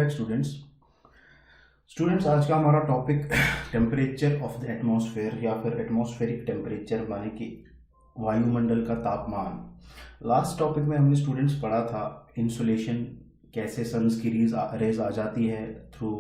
Back students आज का हमारा topic temperature of the atmosphere या फिर एटमॉस्फेरिक टेम्परेचर माने कि वायुमंडल का तापमान। लास्ट टॉपिक में हमने स्टूडेंट्स पढ़ा था इंसुलेशन, कैसे सन्स की रेज आ जाती है through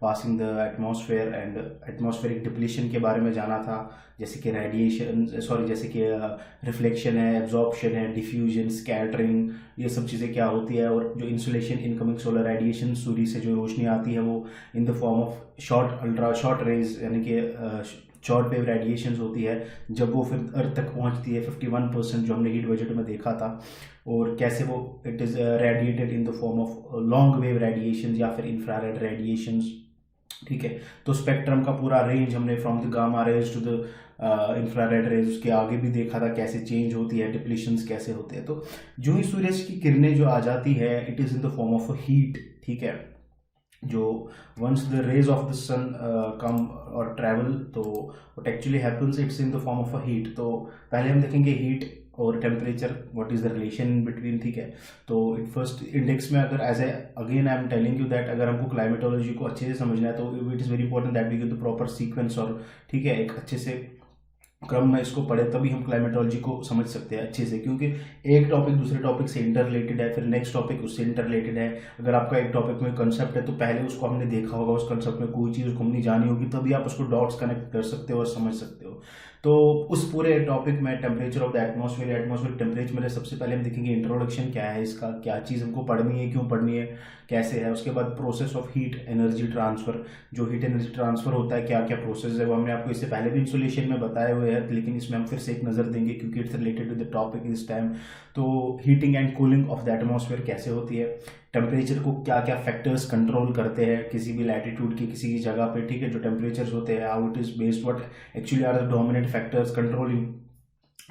passing the atmosphere and atmospheric depletion के बारे में जाना था, जैसे कि रेडिएशन जैसे कि रिफ्लेक्शन है, एब्जॉर्प्शन है, डिफ्यूजन, स्कैटरिंग, ये सब चीज़ें क्या होती है। और जो इंसुलेशन, इनकमिंग सोलर रेडिएशन, सूर्य से जो रोशनी आती है वो in the form of short rays यानी कि शॉर्ट वेव रेडिएशंस होती है, जब वो फिर अर्थ तक पहुंचती है 51% जो हमने हीट बजट में देखा था। और कैसे वो it is radiated in the form of long wave radiations या फिर इंफ्रारेड रेडिएशंस। ठीक है, तो स्पेक्ट्रम का पूरा रेंज हमने from the gamma rays to the infrared rays, उसके आगे भी देखा था कैसे चेंज होती है, डिप्लीशंस कैसे होते हैं। तो जो ही सूरज की किरणें जो आ जाती है it is in the form of heat. ठीक है, जो once the rays of the sun come और ट्रैवल, तो what actually happens it's in the form of a heat. तो पहले हम देखेंगे हीट और temperature, what is the relation between. ठीक है, तो फर्स्ट इंडेक्स में अगर as a again I am telling you that अगर हमको क्लाइमेटोलॉजी को अच्छे से समझना है तो it is very important that we give the proper sequence. और ठीक है, एक अच्छे से क्रम में इसको पढ़े तभी हम क्लाइमेटोलॉजी को समझ सकते हैं अच्छे से, क्योंकि एक टॉपिक दूसरे टॉपिक से इंटर रिलेटेड है, फिर नेक्स्ट टॉपिक उससे इंटर रिलेटेड है। अगर आपका एक टॉपिक में कंसेप्ट है तो पहले उसको हमने देखा होगा, उस कंसेप्ट में कोई चीज़ हमने जानी होगी, तभी आप उसको डॉट्स कनेक्ट कर सकते हो और समझ सकते हो। तो उस पूरे टॉपिक में temperature of the atmosphere temperature में सबसे पहले हम देखेंगे इंट्रोडक्शन क्या है इसका, क्या चीज़ हमको पढ़नी है, क्यों पढ़नी है, कैसे है। उसके बाद process of heat energy transfer, जो हीट एनर्जी ट्रांसफर होता है क्या क्या प्रोसेस है वो हमने आपको इससे पहले भी इंसुलेशन में बताए हुए हैं, लेकिन इसमें हम फिर से एक नज़र देंगे क्योंकि it's related to the topic this time. तो heating and cooling of the atmosphere कैसे होती है, टेम्परेचर को क्या क्या फैक्टर्स कंट्रोल करते हैं किसी भी लैटिट्यूड की किसी की जगह पे। ठीक है, जो टेम्परेचर्स होते हैं, how it is based, what actually are the dominant factors controlling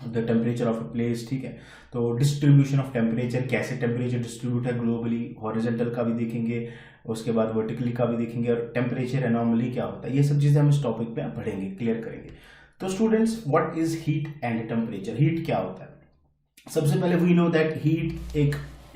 the temperature of a place. ठीक है, तो डिस्ट्रीब्यूशन ऑफ टेम्परेचर, कैसे टेम्परेचर डिस्ट्रीब्यूट है ग्लोबली, हॉरिजॉन्टल का भी देखेंगे, उसके बाद वर्टिकली का भी देखेंगे, और टेम्परेचर एनॉमली क्या होता है, ये सब चीज़ें हम इस टॉपिक पे पढ़ेंगे, क्लियर करेंगे। तो students, what is heat and temperature, heat क्या होता है। सबसे पहले we know that heat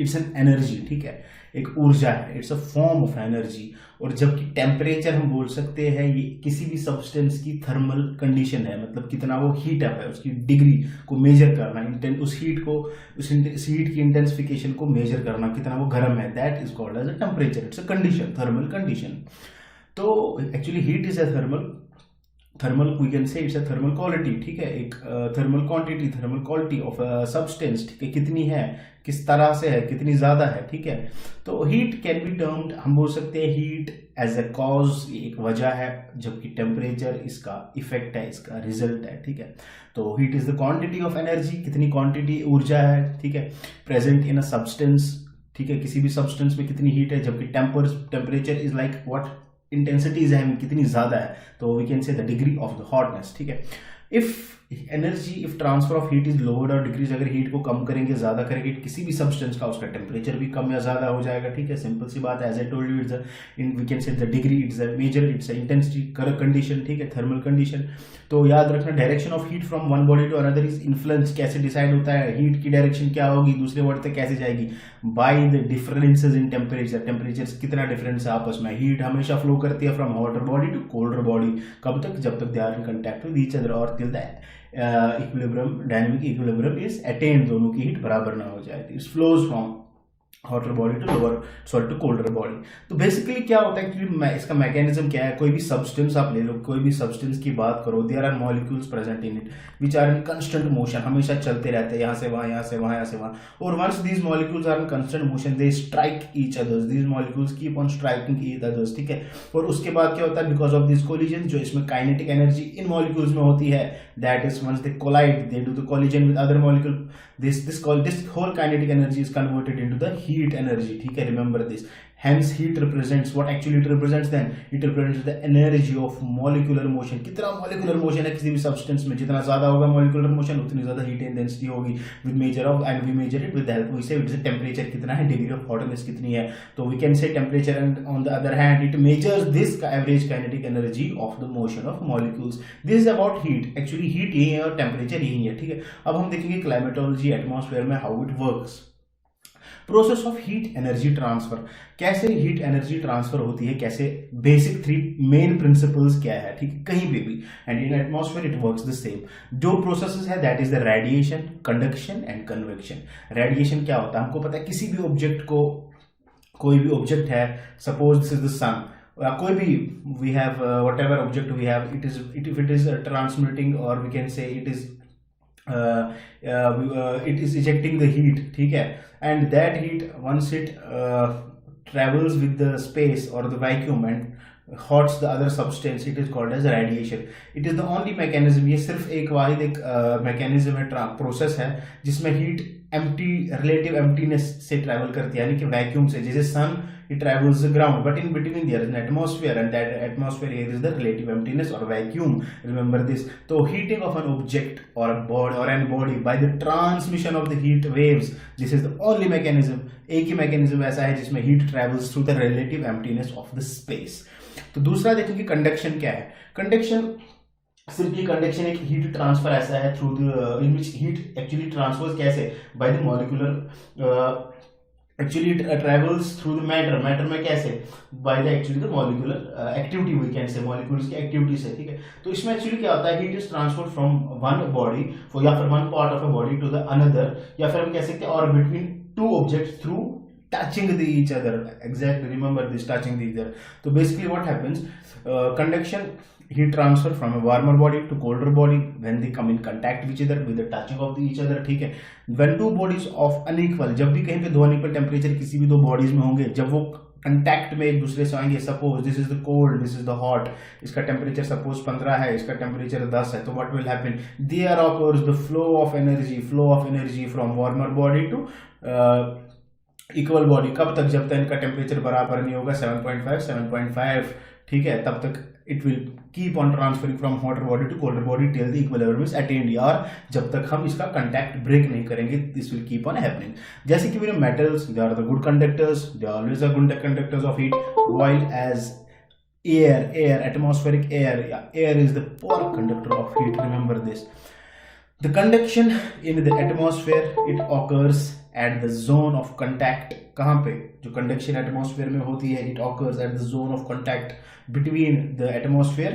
it's an energy. ठीक है, एक ऊर्जा है, it's a form of energy. और जबकि टेम्परेचर हम बोल सकते हैं ये किसी भी सब्सटेंस की थर्मल कंडीशन है, मतलब कितना वो हीट अप है, उसकी डिग्री को मेजर करना, उस हीट की इंटेंसिफिकेशन को मेजर करना, कितना वो गर्म है, that is called as a temperature. It's a condition, thermal condition. तो actually heat is a thermal we can say it's a thermal quality. ठीक है, एक thermal quantity, thermal quality of substance. ठीक है, कितनी है, किस तरह से है, कितनी ज्यादा है। ठीक है, तो हीट कैन बी टर्म्ड, हम बोल सकते हैं हीट एज अ कॉज, एक वजह है, जबकि टेम्परेचर इसका इफेक्ट है, इसका रिजल्ट है। ठीक है, तो heat is the quantity of energy, कितनी क्वांटिटी ऊर्जा है, ठीक है, प्रेजेंट इन अ सब्सटेंस। ठीक है, किसी भी सब्सटेंस में कितनी हीट है, जबकि temperature is like what intensities है, कितनी ज्यादा है, तो we can say the degree of the hotness. ठीक है, if transfer of heat is lowered और डिक्रीज, अगर हीट को कम करेंगे, ज्यादा करेंगे किसी भी सब्सटेंस का, उसका टेम्परेचर भी कम या ज्यादा हो जाएगा। ठीक है, सिंपल सी बात है, as I told you, we can say the degree, it's a measure, it's a intensity condition. ठीक है, थर्मल कंडीशन। तो याद रखना, direction of heat from one body to another is influence, कैसे डिसाइड होता है, हीट की डायरेक्शन क्या होगी, दूसरे बॉडी तक कैसे जाएगी, by the differences in temperature. Temperature कितना डिफरेंस है आपस में, हीट हमेशा फ्लो करती है from hotter body to colder body, कब तक, जब तक they are in contact with each other और till that equilibrium, dynamic equilibrium is attained, दोनों की हीट बराबर ना हो जाए। It flows from hotter body to colder body. तो बेसिकली क्या होता है, एक्चुअली इसका मैकेनिज्म क्या है, कोई भी सब्सटेंस आप ले लो, कोई भी सब्सटेंस की बात करो, there are molecules present in it which are in constant motion, हमेशा चलते रहते हैं, यहाँ से वहाँ, यहाँ से वहाँ, यहाँ से वहाँ। और once these molecules are in constant motion they strike each others, these molecules keep on striking each others. ठीक है, और उसके बाद क्या होता है, बिकॉज ऑफ दिस कोलिजन, जो इसमें काइनेटिक एनर्जी इन मॉलिक्यूल्स में होती है, that is once they collide, they do the collision with other molecule, this whole kinetic energy is converted into the heat energy. ठीक है, remember this. Hence heat represents, what actually it represents then, it represents the energy of molecular motion. कितना molecular motion है किसी भी substance में, जितना ज्यादा होगा molecular motion उतनी ज्यादा heat intensity होगी, with measure of, and we measure it with the help, we say it is a temperature कितना है, degree of hotness कितनी है, तो we can say temperature, and on the other hand it measures this average kinetic energy of the motion of molecules. This is about heat. Actually heat यही है और temperature यही है। ठीक है, अब हम देखेंगे climatology, atmosphere में how it works। Process of heat energy transfer, कैसे हीट एनर्जी ट्रांसफर होती है, कैसे, बेसिक 3 मेन प्रिंसिपल्स क्या है, ठीक है, कहीं पे भी, and in atmosphere it works the same. जो प्रोसेसेस है that is the radiation, conduction and convection. Radiation क्या होता है, हमको पता है किसी भी ऑब्जेक्ट को, कोई भी ऑब्जेक्ट है, suppose this is the sun, कोई भी, we have whatever object we have, if it is transmitting और we can say it is it is ejecting the heat, ठीक है, and that heat once it travels with the space or the vacuum and hots the other substance, it is called as radiation. It is the only mechanism, ये सिर्फ एक वाहिद एक mechanism है, process है जिसमें heat empty, relative emptiness से travel करती है, यानी कि vacuum से, जैसे sun it travels the ground, but in between there is an atmosphere, and that atmosphere here is the relative emptiness or vacuum, remember this. So heating of an object or a body or an body by the transmission of the heat waves, this is the only mechanism, एक ही mechanism ऐसा है जिसमें heat travels through the relative emptiness of the space. तो दूसरा देखेंगे conduction क्या है। Conduction, simply conduction एक हीट ट्रांसफर ऐसा है through the, in which heat actually transfers कैसे, by the molecular, actually travels through the matter, matter में कैसे, by the actually the molecular activity, we can say molecules की activity से, ठीक है। तो इसमें एक्चुअली क्या होता है, heat is transferred from one body या फिर one part of a body to the another, या फिर हम कह सकते हैं और between 2 objects through touching the each other, exactly, remember this, touching the other. So basically what happens, conduction, heat transfer from a warmer body to colder body when they come in contact with each other, with the touching of the each other, ठीक है। when 2 bodies of unequal, जब भी कहीं पे 2 unequal temperature किसी भी 2 bodies में होंगे, जब वो कंटैक्ट में एक दूसरे से आएंगे, suppose this is the cold, this is the hot, इसका टेम्परेचर सपोज 15 है, इसका टेम्परेचर 10 है, तो what will happen, there occurs the flow of energy from warmer body to equal body. कब तक, जब तक इनका टेम्परेचर बराबर नहीं होगा, 7.5, ठीक है, तब तक it will keep on transferring from hotter body to colder body till the equilibrium is attained, और जब तक हम इसका कंटैक्ट ब्रेक नहीं करेंगे, this will keep on happening. जैसे कि मेरे metals, they are the good conductors, they always are good conductors of heat, while as air, atmospheric air is the poor conductor of heat, remember this. The conduction in the atmosphere, it occurs at the zone of contact. कहाँ पे, जो conduction atmosphere में होती है, it occurs at the zone of contact between the atmosphere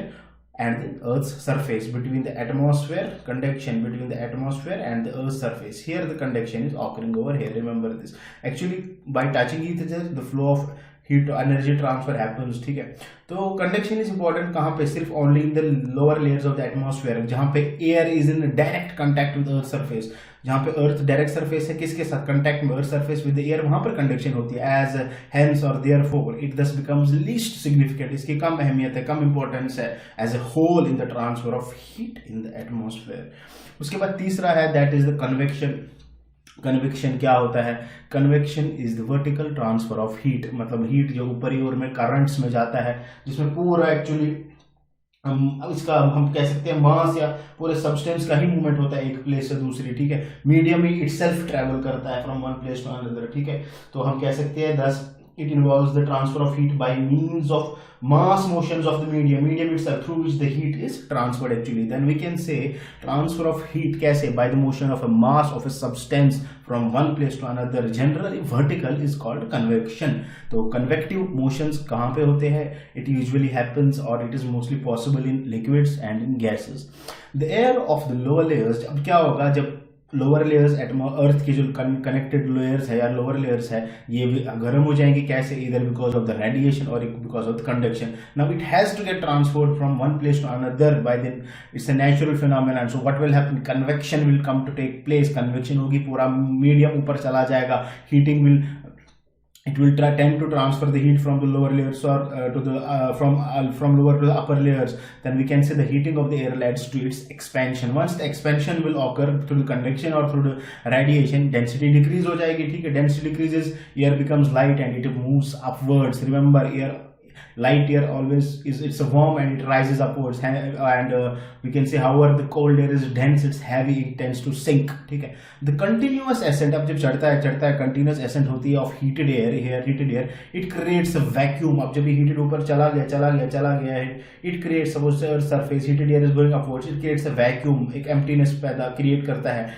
and the Earth's surface. Between the atmosphere, conduction between the atmosphere and the Earth's surface. Here the conduction is occurring over here. Remember this. Actually, by touching each other, the flow of heat energy transfer happens, ठीक है। तो conduction is important कहाँ पे, सिर्फ only in the lower layers of the atmosphere, जहाँ पे air is in direct contact with earth surface, जहाँ पे अर्थ डायरेक्ट सरफेस है, किसके साथ, कांटेक्ट में earth surface with the air, वहां पर कंडक्शन होती है। एज हेंस और therefore it thus becomes least significant, इसकी कम अहमियत है, कम इंपॉर्टेंस है as a whole in the transfer of heat in the atmosphere. उसके बाद तीसरा है that is the convection. Convection क्या होता है, convection is the vertical transfer of heat, मतलब हीट जो ऊपरी ओर में करंट्स में जाता है, जिसमें पूरा एक्चुअली इसका हम कह सकते हैं मास या पूरे सब्सटेंस का ही मूवमेंट होता है एक प्लेस से दूसरी, ठीक है। मीडियम ही इटसेल्फ ट्रैवल करता है from one place to another, ठीक है। तो हम कह सकते हैं दस it involves the transfer of heat by means of mass motions of the medium itself through which the heat is transferred actually. Then we can say transfer of heat kaise, by the motion of a mass of a substance from one place to another, generally vertical, is called convection. तो convective motions कहाँ पे होते हैं, it usually happens or it is mostly possible in liquids and in gases. The air of the lower layers, अब क्या होगा जब lower layers अर्थ की जो कनेक्टेड लेयर्स है या लोअर लेयर्स है, ये भी गर्म हो जाएंगे, कैसे, इधर बिकॉज ऑफ द रेडिएशन और because of the conduction. Now it has to get transferred from one place to another by then, it's a natural phenomenon. So what will happen, convection will come to take place, convection होगी, पूरा medium ऊपर चला जाएगा, heating will, it will tend to transfer the heat from the lower layers or to the from lower to the upper layers. Then we can say the heating of the air leads to its expansion. Once the expansion will occur through the convection or through the radiation, density decrease हो जाएगी, ठीक है। density decreases, air becomes light and it moves upwards. Remember, light air always is, it's a warm and it rises upwards, and we can say however the cold air is dense, it's heavy, it tends to sink, ठीक है। the continuous ascent, अब जब चढ़ता है continuous ascent होती है of heated air, it creates a vacuum। अब जब ये heated ऊपर चला गया है, it creates, suppose surface heated air is going upwards, it creates a vacuum, एक emptiness पैदा क्रिएट करता है।